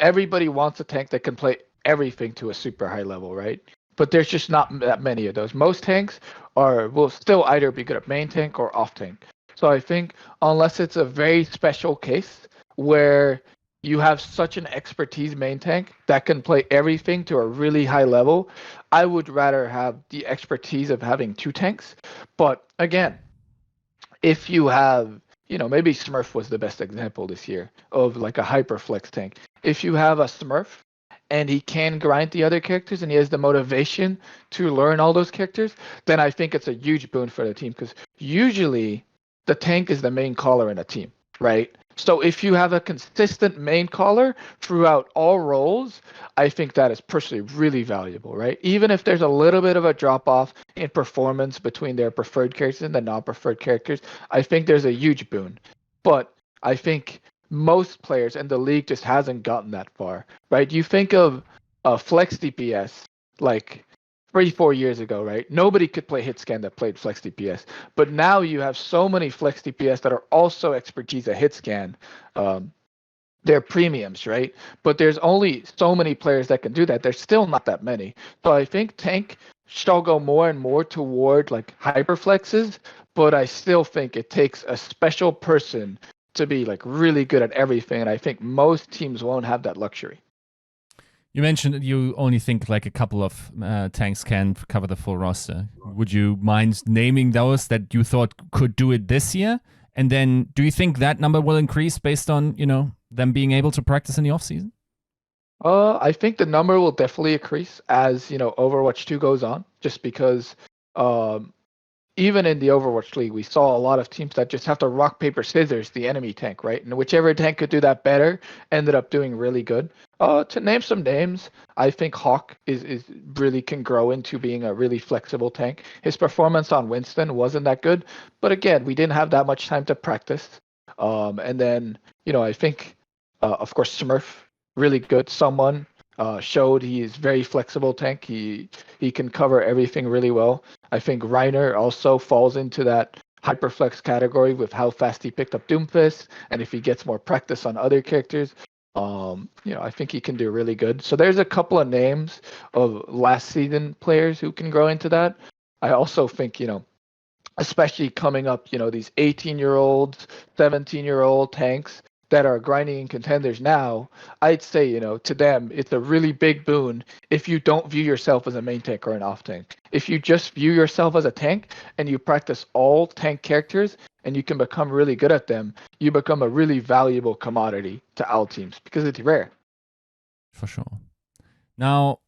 everybody wants a tank that can play everything to a super high level, right? But there's just not that many of those. Most tanks will still either be good at main tank or off tank. So I think unless it's a very special case where you have such an expertise main tank that can play everything to a really high level, I would rather have the expertise of having two tanks. But again, if you have, maybe Smurf was the best example this year of a hyperflex tank. If you have a Smurf and he can grind the other characters and he has the motivation to learn all those characters, then I think it's a huge boon for the team, because usually the tank is the main caller in a team, right? So if you have a consistent main caller throughout all roles, I think that is personally really valuable, right? Even if there's a little bit of a drop off in performance between their preferred characters and the non-preferred characters, I think there's a huge boon. But I think most players in the league just hasn't gotten that far, right? You think of Flex DPS 3-4 years ago, right? Nobody could play Hitscan that played Flex DPS, but now you have so many Flex DPS that are also expertise at Hitscan. They're premiums, right? But there's only so many players that can do that. There's still not that many. So I think tank shall go more and more toward hyperflexes, but I still think it takes a special person to be really good at everything, and I think most teams won't have that luxury. You mentioned that you only think a couple of tanks can cover the full roster. Would you mind naming those that you thought could do it this year? And then do you think that number will increase based on, them being able to practice in the off season? I think the number will definitely increase as, Overwatch 2 goes on, just because even in the Overwatch League, we saw a lot of teams that just have to rock, paper, scissors the enemy tank, right? And whichever tank could do that better ended up doing really good. To name some names, I think Hawk is really can grow into being a really flexible tank. His performance on Winston wasn't that good, but again, we didn't have that much time to practice. And then, I think, of course, Smurf, really good. Someone showed he is very flexible tank. He can cover everything really well. I think Reiner also falls into that hyperflex category with how fast he picked up Doomfist, and if he gets more practice on other characters, I think he can do really good. So there's a couple of names of last season players who can grow into that. I also think, especially coming up, these 18-year-olds, 17-year-old tanks that are grinding in contenders now, I'd say, to them, it's a really big boon if you don't view yourself as a main tank or an off tank. If you just view yourself as a tank and you practice all tank characters and you can become really good at them, you become a really valuable commodity to all teams because it's rare. For sure. Now,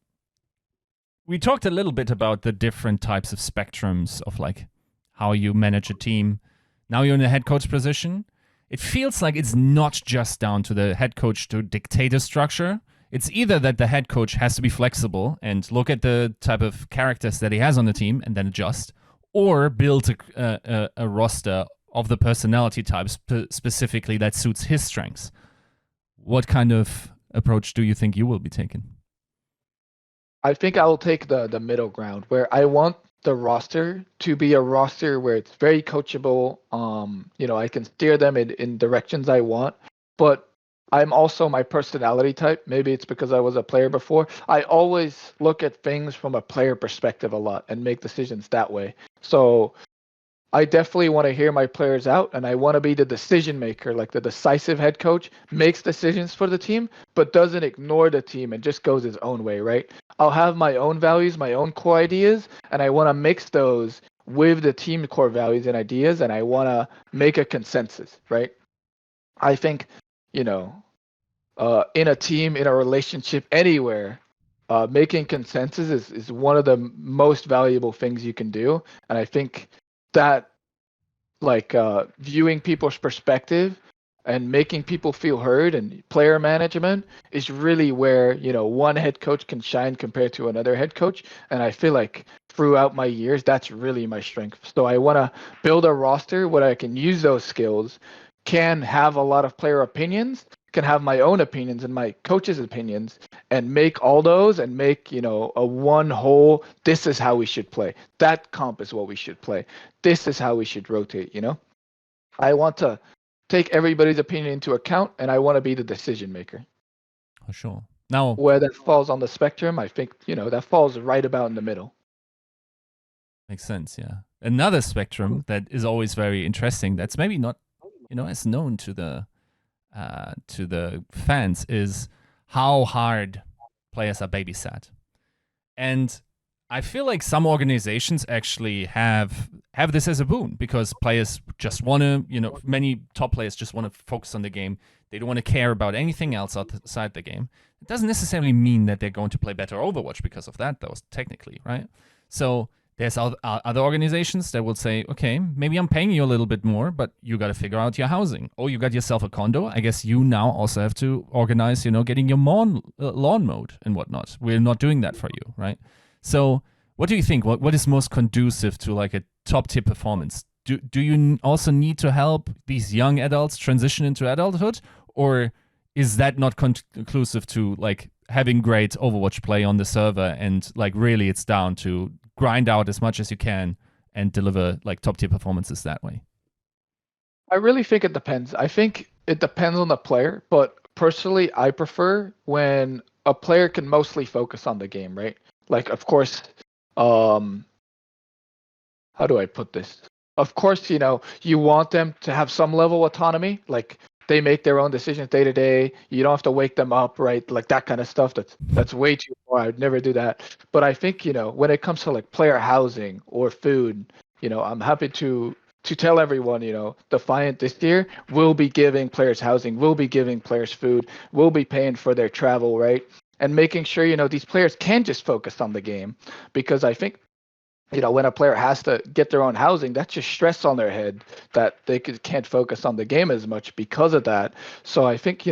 we talked a little bit about the different types of spectrums of like how you manage a team. Now you're in a head coach position. It feels like it's not just down to the head coach to dictate a structure. It's either that the head coach has to be flexible and look at the type of characters that he has on the team and then adjust, or build a roster of the personality types specifically that suits his strengths. What kind of approach do you think you will be taking? I think I will take the middle ground where I want the roster to be a roster where it's very coachable. I can steer them in directions I want, but I'm also my personality type. Maybe it's because I was a player before. I always look at things from a player perspective a lot and make decisions that way. So I definitely want to hear my players out, and I want to be the decision maker, like the decisive head coach, makes decisions for the team, but doesn't ignore the team and just goes his own way, right? I'll have my own values, my own core ideas, and I want to mix those with the team core values and ideas, and I want to make a consensus, right? I think, in a team, in a relationship, anywhere, making consensus is one of the most valuable things you can do. And I think that viewing people's perspective and making people feel heard and player management is really where one head coach can shine compared to another head coach. And I feel like throughout my years that's really my strength. So I want to build a roster where I can use those skills, can have a lot of player opinions, can have my own opinions and my coach's opinions, and make all those and make a one whole, this is how we should play, that comp is what we should play, this is how we should rotate. I want to take everybody's opinion into account, and I want to be the decision maker. For sure. Now, where that falls on the spectrum, I think that falls right about in the middle. Makes sense. Yeah. Another spectrum that is always very interesting, that's maybe not as known to the fans, is how hard players are babysat. And I feel like some organizations actually have this as a boon, because players just want to, many top players just want to focus on the game. They don't want to care about anything else outside the game. It doesn't necessarily mean that they're going to play better Overwatch because of that, though, technically, right? So there's other organizations that will say, okay, maybe I'm paying you a little bit more, but you got to figure out your housing. Oh, you got yourself a condo. I guess you now also have to organize, getting your lawn mowed and whatnot. We're not doing that for you, right? So what do you think? What is most conducive to like a top tier performance? Do you also need to help these young adults transition into adulthood, or is that not conclusive to like having great Overwatch play on the server, and like really it's down to grind out as much as you can and deliver like top tier performances that way? I really think it depends. I think it depends on the player, but personally I prefer when a player can mostly focus on the game, right? Like, of course, how do I put this? Of course, you want them to have some level of autonomy, like they make their own decisions day to day. You don't have to wake them up, right? Like that kind of stuff. That's way too far. I'd never do that. But I think, when it comes to like player housing or food, I'm happy to tell everyone, Defiant this year will be giving players housing, will be giving players food, will be paying for their travel, right? And making sure, these players can just focus on the game, because I think, when a player has to get their own housing, that's just stress on their head that they can't focus on the game as much because of that. So I think,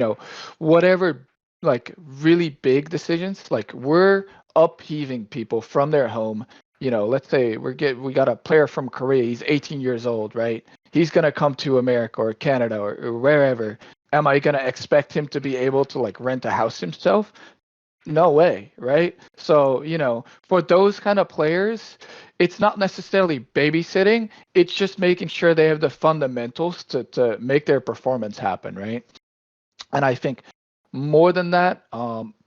whatever like really big decisions, like we're upheaving people from their home. Let's say we got a player from Korea, he's 18 years old, right? He's going to come to America or Canada or wherever. Am I going to expect him to be able to like rent a house himself? No way, right? So, for those kind of players, it's not necessarily babysitting, it's just making sure they have the fundamentals to make their performance happen, right? And I think more than that,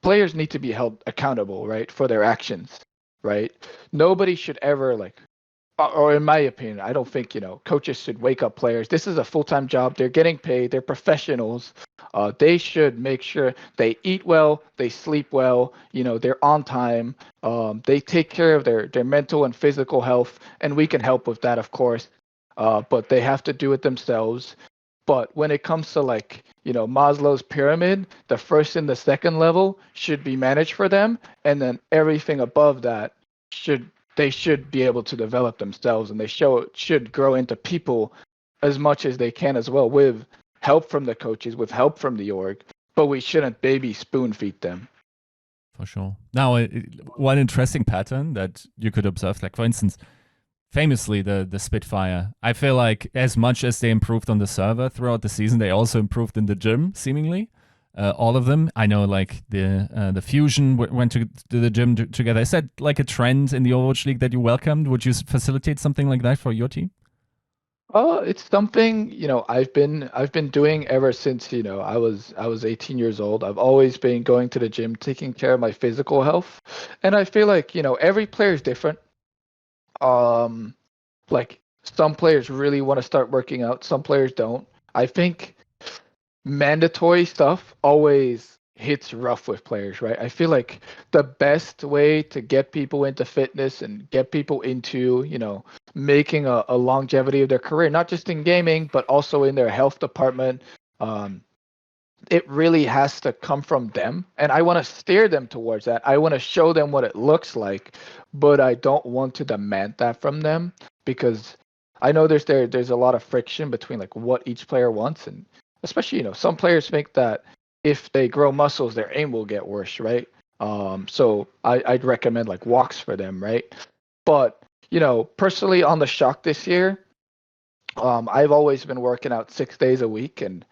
players need to be held accountable, right, for their actions, right? Nobody should ever like or in my opinion, I don't think coaches should wake up players. This is a full-time job. They're getting paid. They're professionals. They should make sure they eat well, they sleep well. They're on time. They take care of their mental and physical health, and we can help with that, of course. But they have to do it themselves. But when it comes to like Maslow's pyramid, the first and the second level should be managed for them, and then everything above that should they should be able to develop themselves, and should grow into people as much as they can as well, with help from the coaches, with help from the org. But we shouldn't baby spoon feed them. For sure. Now, one interesting pattern that you could observe, like for instance, famously the Spitfire. I feel like as much as they improved on the server throughout the season, they also improved in the gym, seemingly. All of them. I know, like the Fusion went to the gym together. Is that like a trend in the Overwatch League that you welcomed? Would you facilitate something like that for your team? It's something I've been doing ever since I was 18 years old. I've always been going to the gym, taking care of my physical health, and I feel like every player is different. Um, like some players really want to start working out, some players don't. I think mandatory stuff always hits rough with players, right? I feel like the best way to get people into fitness and get people into, making a longevity of their career, not just in gaming, but also in their health department, um, it really has to come from them. And I want to steer them towards that. I want to show them what it looks like, but I don't want to demand that from them, because I know there's a lot of friction between like what each player wants, and especially some players think that if they grow muscles, their aim will get worse, right? So I'd recommend like walks for them, right? But personally on the Shock this year, I've always been working out 6 days a week, and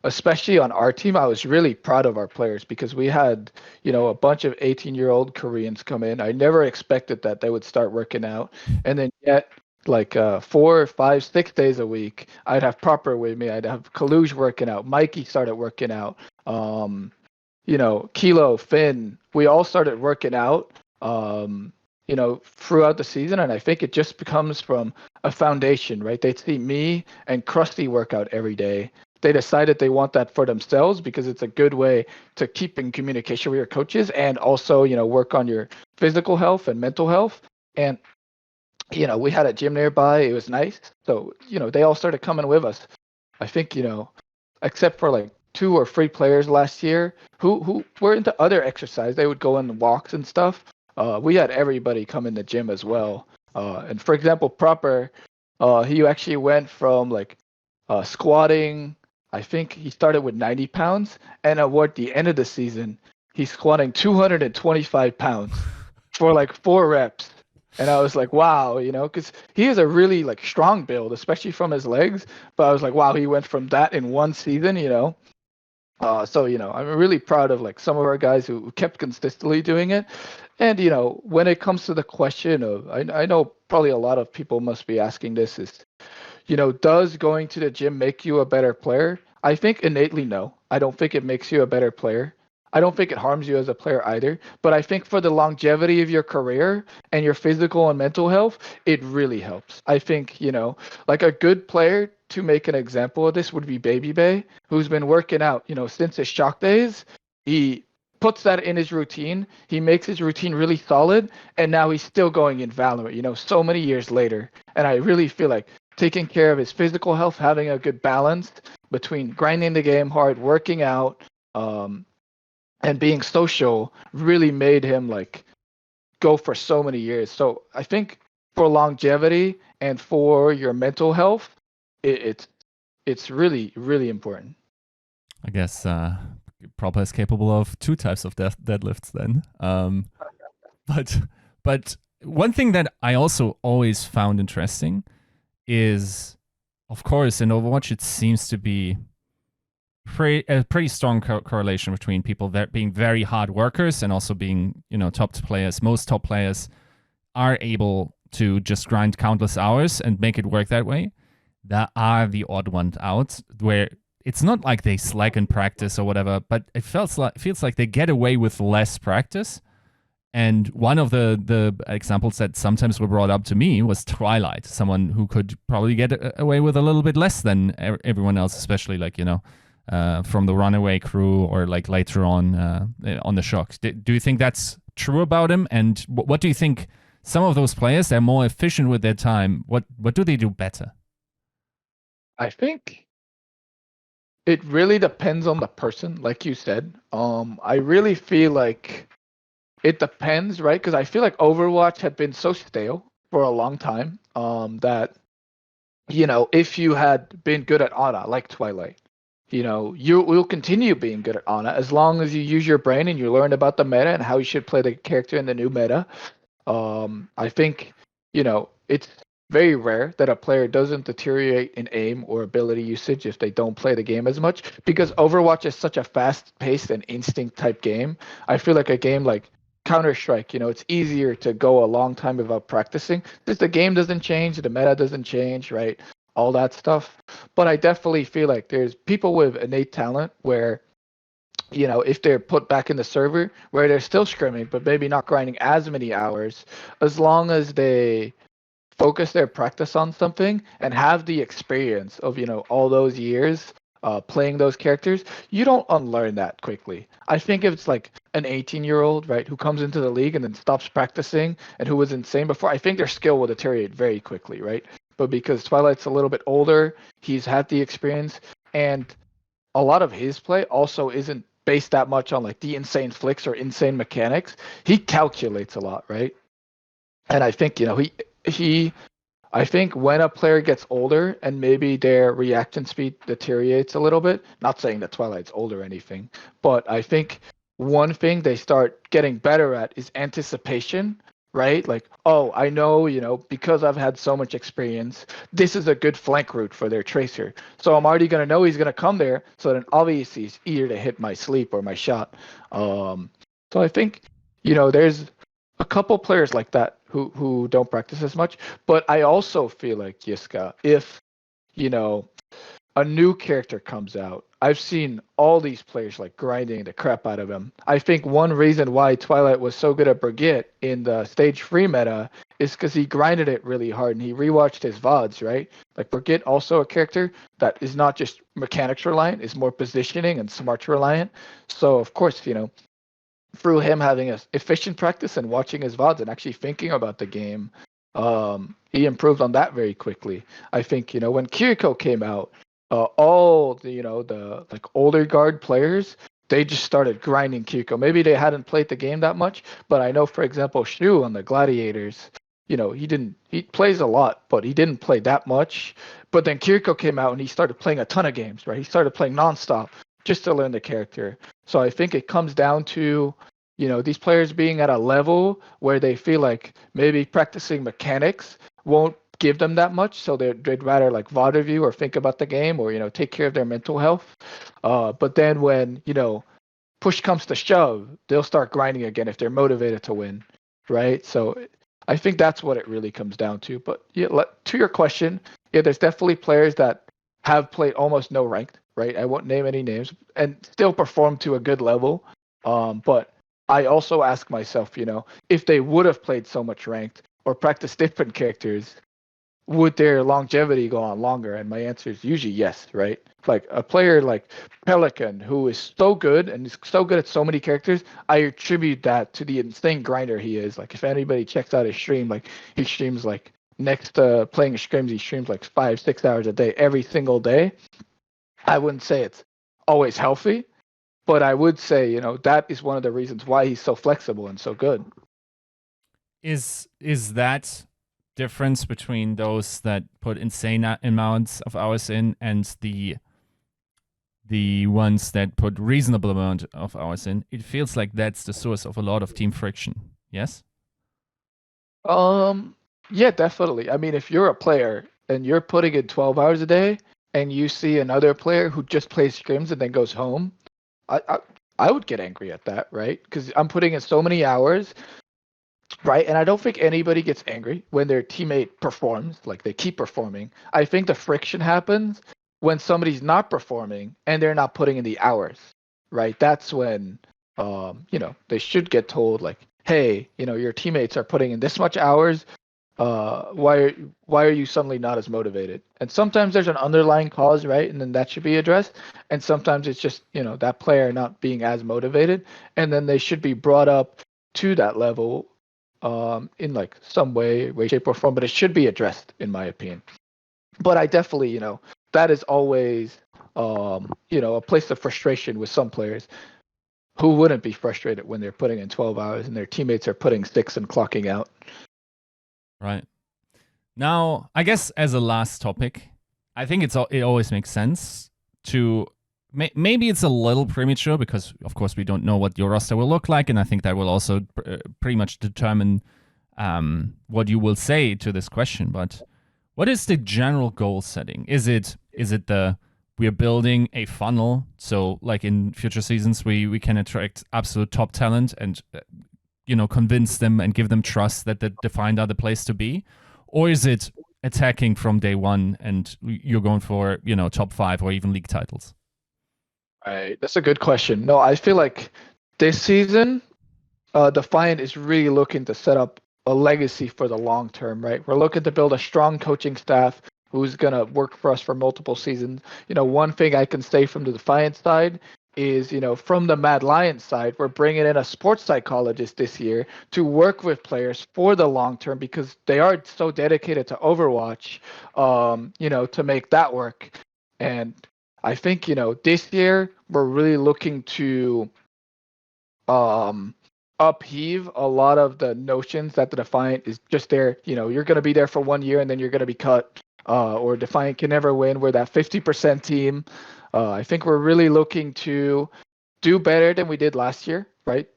especially on our team, I was really proud of our players, because we had a bunch of 18-year-old Koreans come in. I never expected that they would start working out, and then yet like 4, 5, 6 days a week, I'd have Proper with me. I'd have Kaluj working out. Mikey started working out. Kilo, Finn, we all started working out. Throughout the season, and I think it just becomes from a foundation, right? They see me and Krusty work out every day. They decided they want that for themselves, because it's a good way to keep in communication with your coaches, and also, work on your physical health and mental health. And, we had a gym nearby. It was nice. So, they all started coming with us. I think, except for like 2 or 3 players last year who were into other exercise, they would go on walks and stuff. We had everybody come in the gym as well. And for example, Proper, he actually went from like squatting. I think he started with 90 pounds, and at the end of the season, he's squatting 225 pounds for like 4 reps. And I was like, wow, because he is a really like strong build, especially from his legs. But I was like, wow, he went from that in one season. So I'm really proud of like some of our guys who kept consistently doing it. And when it comes to the question of, I know probably a lot of people must be asking this, is does going to the gym make you a better player? I think innately no. I don't think it makes you a better player. I don't think it harms you as a player either. But I think for the longevity of your career and your physical and mental health, it really helps. I think, like a good player, to make an example of this, would be Baby Bay, who's been working out, since his Shock days. He puts that in his routine. He makes his routine really solid, and now he's still going in Valorant, so many years later. And I really feel like taking care of his physical health, having a good balance between grinding the game hard, working out, and being social, really made him like go for so many years. So I think for longevity and for your mental health, it's really, really important. I guess Proper is capable of 2 types of deadlifts then. But one thing that I also always found interesting is, of course, in Overwatch, it seems to be a pretty strong correlation between people that being very hard workers and also being, top players. Most top players are able to just grind countless hours and make it work that way. There are the odd ones out where it's not like they slack in practice or whatever, but it feels like they get away with less practice. And one of the examples that sometimes were brought up to me was Twilight, someone who could probably get away with a little bit less than everyone else, especially like, from the Runaway crew or like later on the Shock. Do you think that's true about him? And what do you think some of those players, they're more efficient with their time? What do they do better? I think it really depends on the person, like you said. I really feel like it depends, right? Because I feel like Overwatch had been so stale for a long time that, if you had been good at Ana, like Twilight, you will continue being good at Ana as long as you use your brain and you learn about the meta and how you should play the character in the new meta. I think, it's very rare that a player doesn't deteriorate in aim or ability usage if they don't play the game as much, because Overwatch is such a fast-paced and instinct type game. I feel like a game like Counter-Strike, it's easier to go a long time without practicing. Just the game doesn't change, the meta doesn't change, right? All that stuff. But I definitely feel like there's people with innate talent where, if they're put back in the server where they're still scrimming, but maybe not grinding as many hours, as long as they focus their practice on something and have the experience of, all those years playing those characters, you don't unlearn that quickly. I think if it's like an 18-year-old, right, who comes into the league and then stops practicing and who was insane before, I think their skill will deteriorate very quickly, right? But because Twilight's a little bit older, he's had the experience, and a lot of his play also isn't based that much on like the insane flicks or insane mechanics. He calculates a lot, right? And I think, I think when a player gets older and maybe their reaction speed deteriorates a little bit, not saying that Twilight's old or anything, but I think one thing they start getting better at is anticipation, right? Like, oh, I know, because I've had so much experience, this is a good flank route for their tracer. So I'm already going to know he's going to come there. So then obviously he's eager to hit my sleep or my shot. So I think, there's a couple players like that who don't practice as much. But I also feel like, Yiska, if, a new character comes out, I've seen all these players like grinding the crap out of him. I think one reason why Twilight was so good at Brigitte in the stage 3 meta is because he grinded it really hard and he rewatched his VODs, right? Like Brigitte, also a character that is not just mechanics reliant, is more positioning and smarts reliant. So of course, through him having a efficient practice and watching his VODs and actually thinking about the game, he improved on that very quickly. I think, when Kiriko came out, all the, the like older guard players, they just started grinding Kiriko. Maybe they hadn't played the game that much, but I know, for example, Shu on the Gladiators, he plays a lot, but he didn't play that much. But then Kiriko came out and he started playing a ton of games, right? He started playing nonstop just to learn the character. So I think it comes down to, these players being at a level where they feel like maybe practicing mechanics won't give them that much, so they'd rather like VOD review or think about the game or take care of their mental health. But then when push comes to shove, they'll start grinding again if they're motivated to win, right? So I think that's what it really comes down to. But yeah, to your question, yeah, there's definitely players that have played almost no ranked, right? I won't name any names, and still perform to a good level. But I also ask myself, if they would have played so much ranked or practiced different characters, would their longevity go on longer? And my answer is usually yes, right? Like a player like Pelican, who is so good and is so good at so many characters, I attribute that to the insane grinder he is. Like if anybody checks out his stream, like he streams like next to playing Scrims, he streams like 5-6 hours a day every single day. I wouldn't say it's always healthy, but I would say, that is one of the reasons why he's so flexible and so good. Is that difference between those that put insane amounts of hours in and the ones that put reasonable amount of hours in? It feels like that's the source of a lot of team friction. Yes? Yeah, definitely. I mean, if you're a player and you're putting in 12 hours a day, and you see another player who just plays scrims and then goes home, I would get angry at that, right? Because I'm putting in so many hours, right? And I don't think anybody gets angry when their teammate performs, like they keep performing. I think the friction happens when somebody's not performing and they're not putting in the hours, right? That's when, they should get told like, hey, your teammates are putting in this much hours. Why are you suddenly not as motivated? And sometimes there's an underlying cause, right? And then that should be addressed. And sometimes it's just, that player not being as motivated, and then they should be brought up to that level in like some way, shape, or form. But it should be addressed, in my opinion. But I definitely, that is always, a place of frustration with some players. Who wouldn't be frustrated when they're putting in 12 hours and their teammates are putting 6 and clocking out? Right. Now, I guess as a last topic, I think it always makes sense to maybe it's a little premature because of course we don't know what your roster will look like, and I think that will also pretty much determine what you will say to this question. But what is the general goal setting? Is it the we're building a funnel, so like in future seasons we can attract absolute top talent and convince them and give them trust that the Defiant are the place to be? Or is it attacking from day one and you're going for, top 5 or even league titles? Right. That's a good question. No, I feel like this season, Defiant is really looking to set up a legacy for the long term, right? We're looking to build a strong coaching staff who's going to work for us for multiple seasons. One thing I can say from the Defiant side is, from the Mad Lions side, we're bringing in a sports psychologist this year to work with players for the long term because they are so dedicated to Overwatch, to make that work. And I think, this year we're really looking to upheave a lot of the notions that the Defiant is just there. You're going to be there for 1 year and then you're going to be cut, or Defiant can never win. We're that 50% team. I think we're really looking to do better than we did last year, right?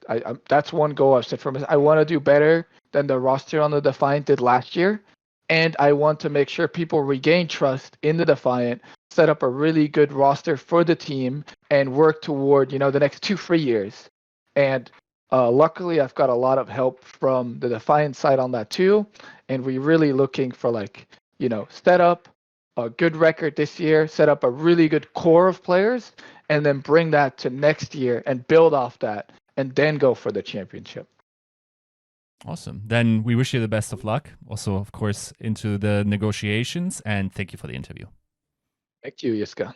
That's one goal I've set for myself. I want to do better than the roster on the Defiant did last year. And I want to make sure people regain trust in the Defiant, set up a really good roster for the team, and work toward, the next 2-3 years. And luckily, I've got a lot of help from the Defiant side on that too. And we're really looking for set up a good record this year, set up a really good core of players, and then bring that to next year and build off that, and then go for the championship. Awesome. Then we wish you the best of luck. Also, of course, into the negotiations, and thank you for the interview. Thank you, Yiska.